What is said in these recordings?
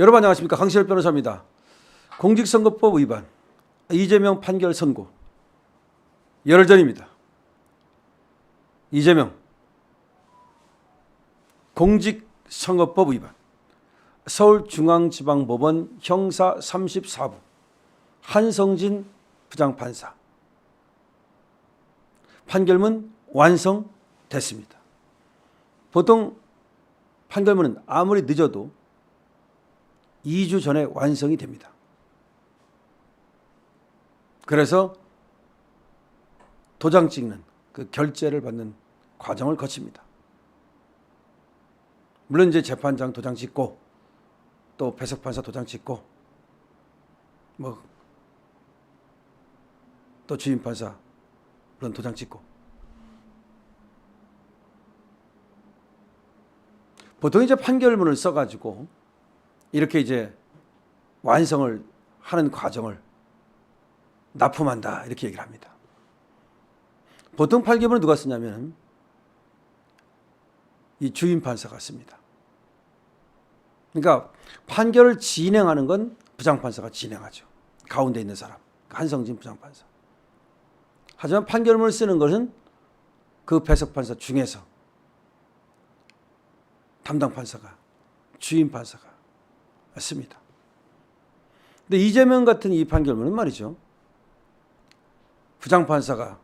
여러분 안녕하십니까. 강시열 변호사입니다. 공직선거법 위반 이재명 판결 선고 열흘 전입니다. 이재명 공직선거법 위반 서울중앙지방법원 형사 34부 한성진 부장판사 판결문 완성됐습니다. 보통 판결문은 아무리 늦어도 2주 전에 완성이 됩니다. 그래서 도장 찍는 그 결재를 받는 과정을 거칩니다. 물론 이제 재판장 도장 찍고 또 배석판사 도장 찍고 또 주임판사 물론 도장 찍고 보통 이제 판결문을 써가지고 이렇게 이제 완성을 하는 과정을 납품한다 이렇게 얘기를 합니다. 보통 판결문을 누가 쓰냐면 이 주임판사가 씁니다. 그러니까 판결을 진행하는 건 부장판사가 진행하죠. 가운데 있는 사람 한성진 부장판사. 하지만 판결문을 쓰는 것은 그 배석판사 중에서 담당판사가 주임판사가 씁니다. 근데 이재명 같은 이 판결문은 말이죠. 부장판사가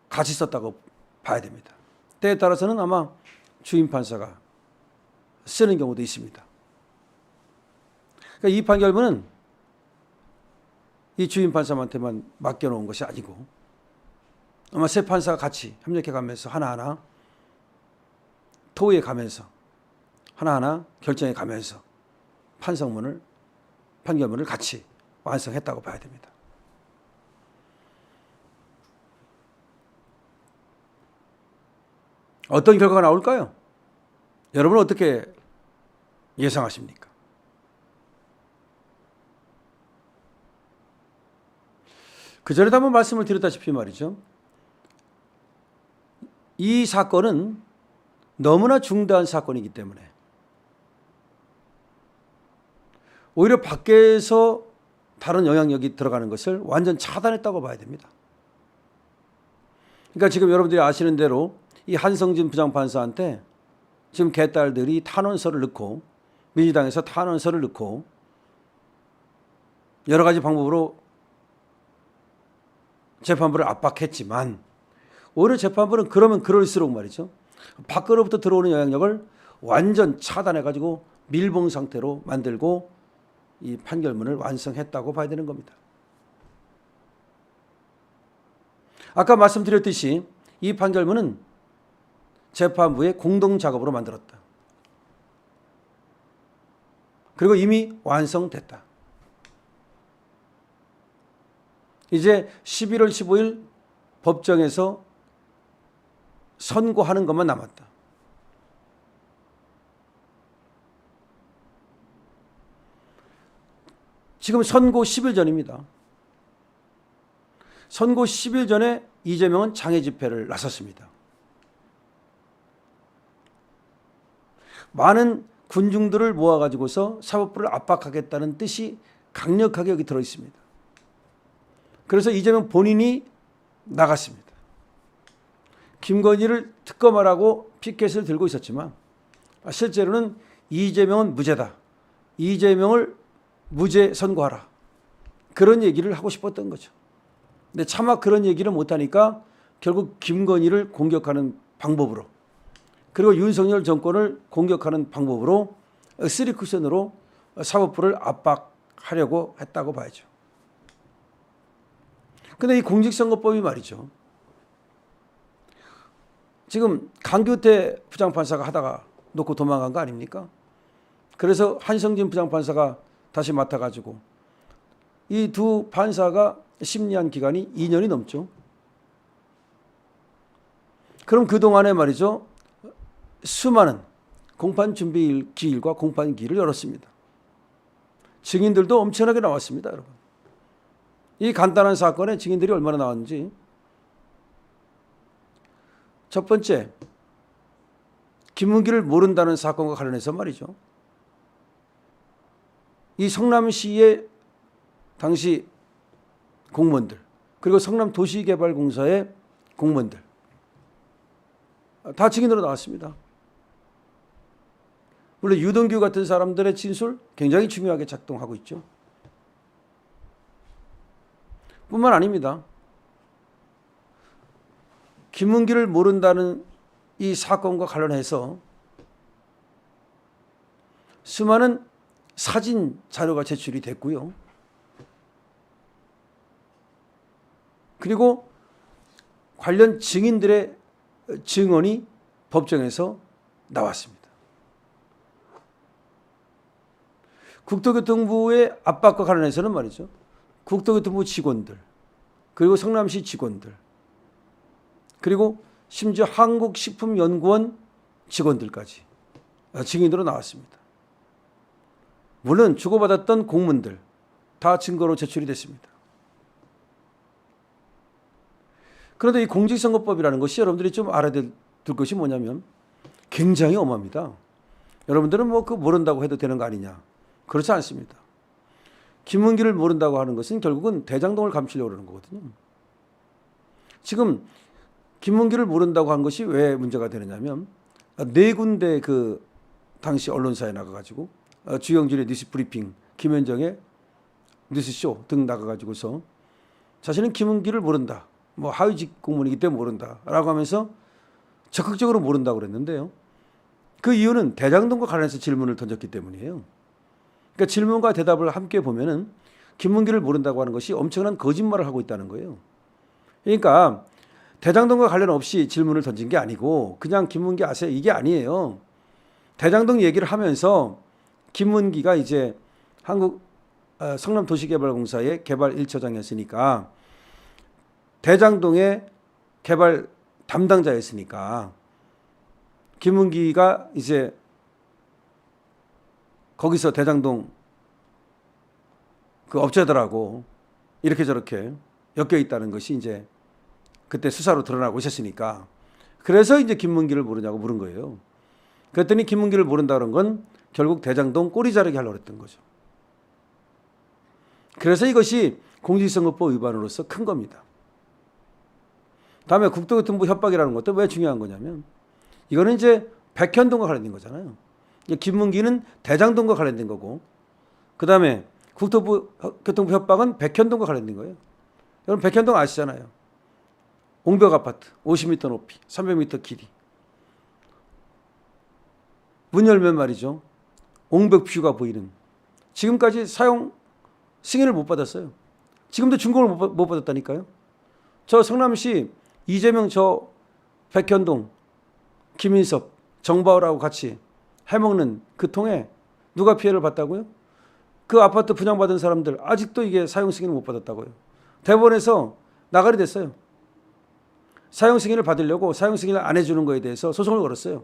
같이 썼다고 봐야 됩니다. 때에 따라서는 아마 주임판사가 쓰는 경우도 있습니다. 그러니까 이 판결문은 이 주임판사한테만 맡겨놓은 것이 아니고 아마 세 판사가 같이 협력해가면서 하나하나 토의해 가면서 하나하나 결정해 가면서 판결문을 같이 완성했다고 봐야 됩니다. 어떤 결과가 나올까요? 여러분은 어떻게 예상하십니까? 그 전에도 한번 말씀을 드렸다시피 말이죠. 이 사건은 너무나 중대한 사건이기 때문에 오히려 밖에서 다른 영향력이 들어가는 것을 완전 차단했다고 봐야 됩니다. 그러니까 지금 여러분들이 아시는 대로 이 한성진 부장판사한테 지금 개딸들이 탄원서를 넣고 민주당에서 탄원서를 넣고 여러 가지 방법으로 재판부를 압박했지만 오히려 재판부는 그러면 그럴수록 말이죠. 밖으로부터 들어오는 영향력을 완전 차단해가지고 밀봉 상태로 만들고 이 판결문을 완성했다고 봐야 되는 겁니다. 아까 말씀드렸듯이 이 판결문은 재판부의 공동작업으로 만들었다. 그리고 이미 완성됐다. 이제 11월 15일 법정에서 선고하는 것만 남았다. 지금 선고 10일 전입니다. 선고 10일 전에 이재명은 장애 집회를 나섰습니다. 많은 군중들을 모아가지고서 사법부를 압박하겠다는 뜻이 강력하게 여기 들어있습니다. 그래서 이재명 본인이 나갔습니다. 김건희를 특검하라고 피켓을 들고 있었지만 실제로는 이재명은 무죄다. 이재명을 무죄 선고하라. 그런 얘기를 하고 싶었던 거죠. 근데 차마 그런 얘기를 못하니까 결국 김건희를 공격하는 방법으로 그리고 윤석열 정권을 공격하는 방법으로 쓰리 쿠션으로 사법부를 압박하려고 했다고 봐야죠. 근데 이 공직선거법이 말이죠. 지금 강규태 부장판사가 하다가 놓고 도망간 거 아닙니까? 그래서 한성진 부장판사가 다시 맡아가지고 이 두 판사가 심리한 기간이 2년이 넘죠. 그럼 그동안에 말이죠. 수많은 공판 준비 기일과 공판 기일을 열었습니다. 증인들도 엄청나게 나왔습니다, 여러분. 이 간단한 사건에 증인들이 얼마나 나왔는지. 첫 번째, 김문기를 모른다는 사건과 관련해서 말이죠. 이 성남시의 당시 공무원들 그리고 성남도시개발공사의 공무원들 다 증인으로 나왔습니다. 물론 유동규 같은 사람들의 진술 굉장히 중요하게 작동하고 있죠. 뿐만 아닙니다. 김문기를 모른다는 이 사건과 관련해서 수많은 사진 자료가 제출이 됐고요. 그리고 관련 증인들의 증언이 법정에서 나왔습니다. 국토교통부의 압박과 관련해서는 말이죠. 국토교통부 직원들, 그리고 성남시 직원들, 그리고 심지어 한국식품연구원 직원들까지 증인으로 나왔습니다. 물론 주고받았던 공문들 다 증거로 제출이 됐습니다. 그런데 이 공직선거법이라는 것이 여러분들이 좀 알아야 될 것이 뭐냐면 굉장히 엄합니다. 여러분들은 뭐 그거 모른다고 해도 되는 거 아니냐. 그렇지 않습니다. 김문기를 모른다고 하는 것은 결국은 대장동을 감추려고 그러는 거거든요. 지금 김문기를 모른다고 한 것이 왜 문제가 되느냐면 네 군데 그 당시 언론사에 나가가지고 주영진의 뉴스브리핑, 김현정의 뉴스쇼 등 나가가지고서 자신은 김문기를 모른다. 뭐 하위직 공무원이기 때문에 모른다라고 하면서 적극적으로 모른다고 그랬는데요. 그 이유는 대장동과 관련해서 질문을 던졌기 때문이에요. 그러니까 질문과 대답을 함께 보면은 김문기를 모른다고 하는 것이 엄청난 거짓말을 하고 있다는 거예요. 그러니까 대장동과 관련 없이 질문을 던진 게 아니고 그냥 김문기 아세요? 이게 아니에요. 대장동 얘기를 하면서 김문기가 이제 성남도시개발공사의 개발 1처장이었으니까 대장동의 개발 담당자였으니까 김문기가 이제 거기서 대장동 그 업체들하고 이렇게 저렇게 엮여 있다는 것이 이제 그때 수사로 드러나고 있었으니까 그래서 이제 김문기를 모르냐고 물은 거예요. 그랬더니 김문기를 모른다는 건 결국 대장동 꼬리 자르기 하려고 했던 거죠. 그래서 이것이 공직선거법 위반으로서 큰 겁니다. 다음에 국토교통부 협박이라는 것도 왜 중요한 거냐면 이거는 이제 백현동과 관련된 거잖아요. 김문기는 대장동과 관련된 거고 그 다음에 국토교통부 협박은 백현동과 관련된 거예요. 여러분 백현동 아시잖아요. 옹벽 아파트 50m 높이 300m 길이 문 열면 말이죠. 옹벽 뷰가 보이는 지금까지 사용 승인을 못 받았어요. 지금도 준공을 못 받았다니까요. 저 성남시 이재명 저 백현동 김인섭 정바울하고 같이 해먹는 그 통에 누가 피해를 봤다고요? 그 아파트 분양받은 사람들 아직도 이게 사용 승인을 못 받았다고요. 대법원에서 나가리 됐어요. 사용 승인을 받으려고 사용 승인을 안 해주는 거에 대해서 소송을 걸었어요.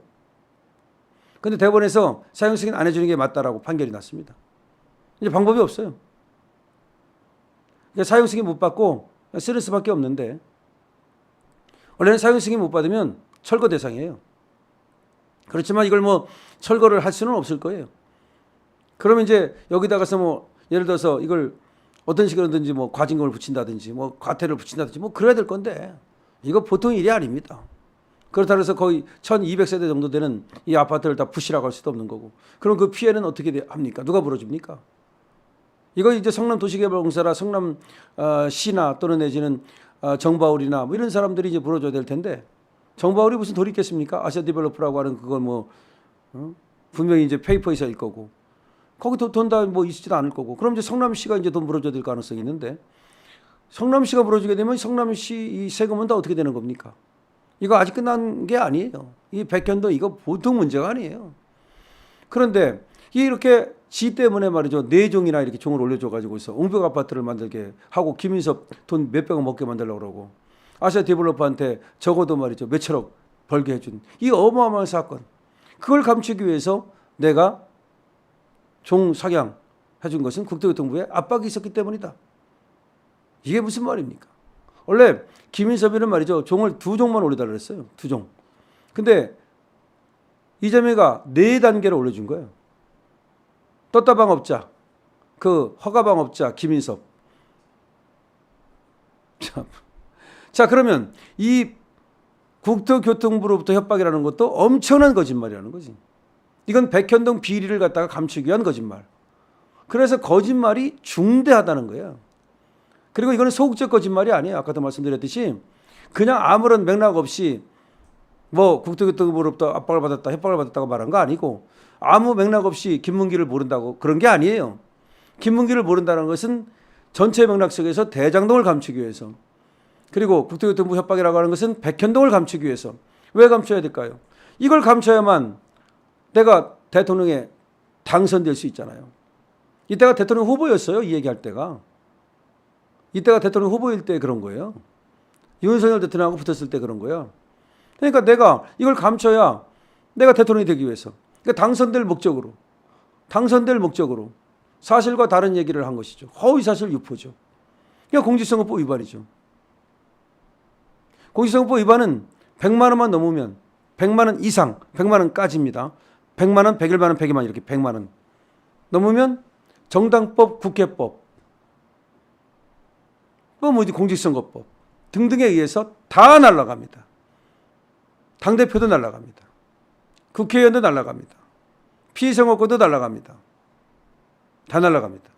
그런데 대법원에서 사용 승인 안 해주는 게 맞다라고 판결이 났습니다. 이제 방법이 없어요. 사용 승인 못 받고 쓰는 수밖에 없는데 원래는 사용 승인 못 받으면 철거 대상이에요. 그렇지만 이걸 뭐 철거를 할 수는 없을 거예요. 그러면 이제 여기다가서 뭐 예를 들어서 이걸 어떤 식으로든지 뭐 과징금을 붙인다든지 뭐 과태료를 붙인다든지 뭐 그래야 될 건데 이거 보통 일이 아닙니다. 그렇다고 해서 거의 1200세대 정도 되는 이 아파트를 다 부시라고 할 수도 없는 거고 그럼 그 피해는 어떻게 합니까? 누가 물어줍니까? 이거 이제 성남도시개발공사나 성남시나 또는 내지는 정바울이나 뭐 이런 사람들이 이제 물어줘야 될 텐데 정바울이 무슨 돈이 있겠습니까? 아시아디벨로퍼라고 하는 그걸 뭐 분명히 이제 페이퍼에 써 있을 거고 거기 돈 다 뭐 있지도 않을 거고 그럼 이제 성남시가 이제 돈 물어줘야 될 가능성이 있는데 성남시가 물어주게 되면 성남시 이 세금은 다 어떻게 되는 겁니까? 이거 아직 끝난 게 아니에요. 이 백현동 이거 보통 문제가 아니에요. 그런데 이렇게 지 때문에 말이죠. 네 종이나 이렇게 종을 올려줘가지고서 옹벽 아파트를 만들게 하고 김인섭 돈 몇백억 먹게 만들려고 그러고 아시아 디벨로퍼한테 적어도 말이죠. 몇천억 벌게 해준 이 어마어마한 사건. 그걸 감추기 위해서 내가 종 사냥 해준 것은 국토교통부에 압박이 있었기 때문이다. 이게 무슨 말입니까? 원래 김인섭이는 말이죠. 종을 2종만 올려달라 그랬어요. 2종. 근데 이재명이가 4단계를 올려준 거예요. 떴다방 업자 그 허가방업자 김인섭. 참. 자, 그러면 이 국토교통부로부터 협박이라는 것도 엄청난 거짓말이라는 거지. 이건 백현동 비리를 갖다가 감추기 위한 거짓말. 그래서 거짓말이 중대하다는 거예요. 그리고 이거는 소극적 거짓말이 아니에요. 아까도 말씀드렸듯이 그냥 아무런 맥락 없이 뭐 국토교통부로부터 압박을 받았다, 협박을 받았다고 말한 거 아니고 아무 맥락 없이 김문기를 모른다고 그런 게 아니에요. 김문기를 모른다는 것은 전체 맥락 속에서 대장동을 감추기 위해서, 그리고 국토교통부 협박이라고 하는 것은 백현동을 감추기 위해서. 왜 감춰야 될까요? 이걸 감춰야만 내가 대통령에 당선될 수 있잖아요. 이때가 대통령 후보였어요. 이 얘기할 때가. 이때가 대통령 후보일 때 그런 거예요. 윤석열 대통령하고 붙었을 때 그런 거예요. 그러니까 내가 이걸 감춰야 내가 대통령이 되기 위해서. 그러니까 당선될 목적으로 사실과 다른 얘기를 한 것이죠. 허위사실 유포죠. 그러니까 공직선거법 위반이죠. 공직선거법 위반은 100만 원만 넘으면 100만 원 이상, 100만 원까지입니다. 100만 원, 101만 원, 102만 원 이렇게 100만 원 넘으면 정당법, 국회법, 또 뭐 공직선거법 등등에 의해서 다 날아갑니다. 당대표도 날아갑니다. 국회의원도 날아갑니다. 피선거권도 날아갑니다. 다 날아갑니다.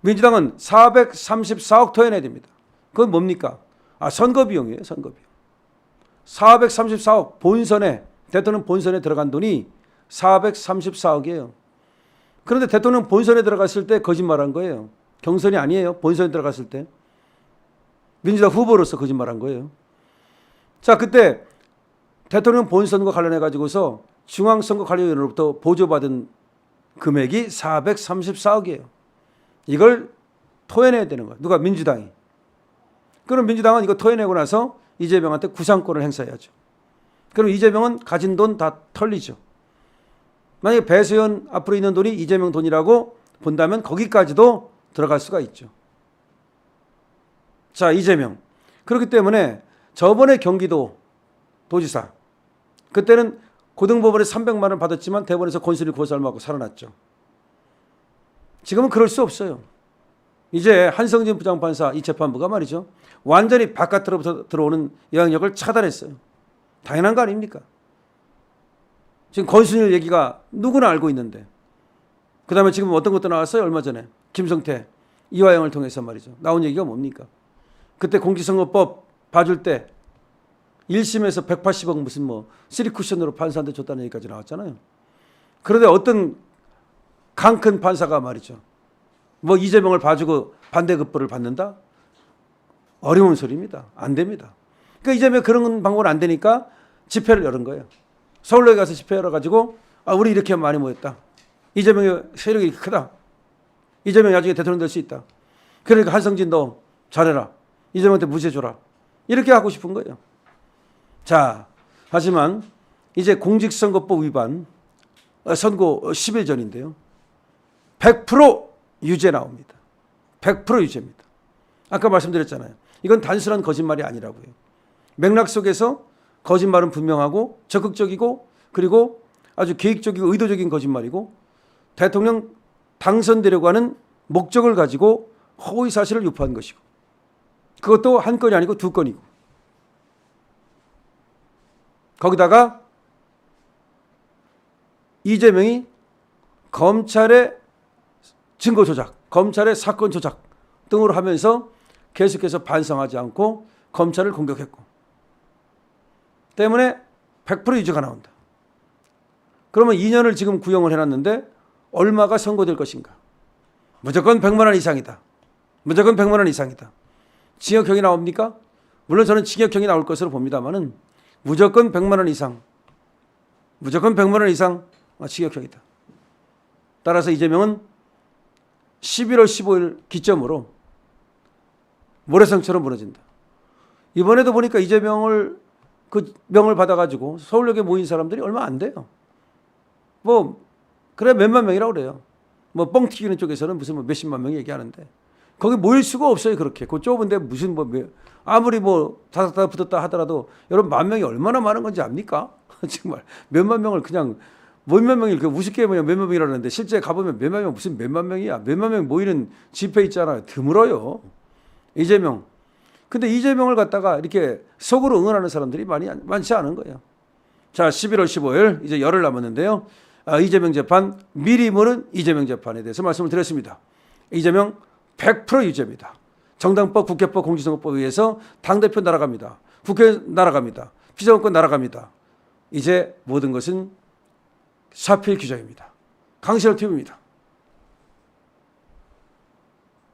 민주당은 434억 토해내야 됩니다. 그건 뭡니까? 선거 비용이에요. 선거 비용. 434억 본선에, 대통령 본선에 들어간 돈이 434억이에요. 그런데 대통령 본선에 들어갔을 때 거짓말한 거예요. 경선이 아니에요. 본선에 들어갔을 때. 민주당 후보로서 거짓말한 거예요. 자, 그때 대통령 본선과 관련해 가지고서 중앙선거관리위원회로부터 보조받은 금액이 434억이에요. 이걸 토해내야 되는 거예요. 누가? 민주당이. 그럼 민주당은 이거 토해내고 나서 이재명한테 구상권을 행사해야죠. 그럼 이재명은 가진 돈 다 털리죠. 만약에 배수연 앞으로 있는 돈이 이재명 돈이라고 본다면 거기까지도 들어갈 수가 있죠. 자, 이재명. 그렇기 때문에 저번에 경기도 도지사, 그때는 고등법원에 300만 원 받았지만 대법원에서 권순일 고사를 맞고 살아났죠. 지금은 그럴 수 없어요. 이제 한성진 부장판사 이 재판부가 말이죠, 완전히 바깥으로부터 들어오는 영향력을 차단했어요. 당연한 거 아닙니까? 지금 권순일 얘기가 누구나 알고 있는데, 그 다음에 지금 어떤 것도 나왔어요. 얼마 전에 김성태, 이화영을 통해서 말이죠, 나온 얘기가 뭡니까? 그때 공직선거법 봐줄 때 1심에서 180억 무슨 뭐 3쿠션으로 판사한테 줬다는 얘기까지 나왔잖아요. 그런데 어떤 강큰 판사가 말이죠, 뭐 이재명을 봐주고 반대급부를 받는다? 어려운 소리입니다. 안 됩니다. 그러니까 이재명 그런 방법은 안 되니까 집회를 열은 거예요. 서울역에 가서 집회 열어가지고 우리 이렇게 많이 모였다. 이재명의 세력이 이렇게 크다. 이재명이 나중에 대통령 될 수 있다. 그러니까 한성진 너 잘해라. 이재명한테 무죄 줘라. 이렇게 하고 싶은 거예요. 자, 하지만 이제 공직선거법 위반, 선고 10일 전인데요. 100% 유죄 나옵니다. 100% 유죄입니다. 아까 말씀드렸잖아요. 이건 단순한 거짓말이 아니라고요. 맥락 속에서 거짓말은 분명하고 적극적이고, 그리고 아주 계획적이고 의도적인 거짓말이고, 대통령 당선되려고 하는 목적을 가지고 허위 사실을 유포한 것이고, 그것도 한 건이 아니고 두 건이고, 거기다가 이재명이 검찰의 증거 조작, 검찰의 사건 조작 등으로 하면서 계속해서 반성하지 않고 검찰을 공격했고, 때문에 100% 유죄가 나온다. 그러면 2년을 지금 구형을 해놨는데 얼마가 선고될 것인가? 무조건 100만 원 이상이다. 무조건 100만 원 이상이다. 징역형이 나옵니까? 물론 저는 징역형이 나올 것으로 봅니다만은 무조건 100만 원 이상, 무조건 100만 원 이상 징역형이다. 따라서 이재명은 11월 15일 기점으로 모래성처럼 무너진다. 이번에도 보니까 이재명을 그 명을 받아가지고 서울역에 모인 사람들이 얼마 안 돼요. 뭐 그래 몇만 명이라고 그래요. 뭐 뻥 튀기는 쪽에서는 무슨 뭐 몇십만 명이 얘기하는데 거기 모일 수가 없어요. 그렇게 그 좁은데 무슨 뭐 아무리 뭐 다닥다닥 붙었다 하더라도 여러분 만 명이 얼마나 많은 건지 압니까? 정말 몇만 명을 그냥 몇몇 명이 그 우습게 뭐냐 몇몇 명이라는데 실제 가보면 몇몇 명 무슨 몇만 명이야. 몇만 명 모이는 집회 있잖아요. 드물어요. 이재명. 근데 이재명을 갖다가 이렇게 속으로 응원하는 사람들이 많지 않은 거예요. 자, 11월 15일 이제 열흘 남았는데요. 이재명 재판 미리 보는 이재명 재판에 대해서 말씀을 드렸습니다. 이재명 100% 유죄입니다. 정당법, 국회법, 공직선거법에 의해서 당대표 날아갑니다. 국회 날아갑니다. 비정권 날아갑니다. 이제 모든 것은 사필 규정입니다. 강신업 TV입니다.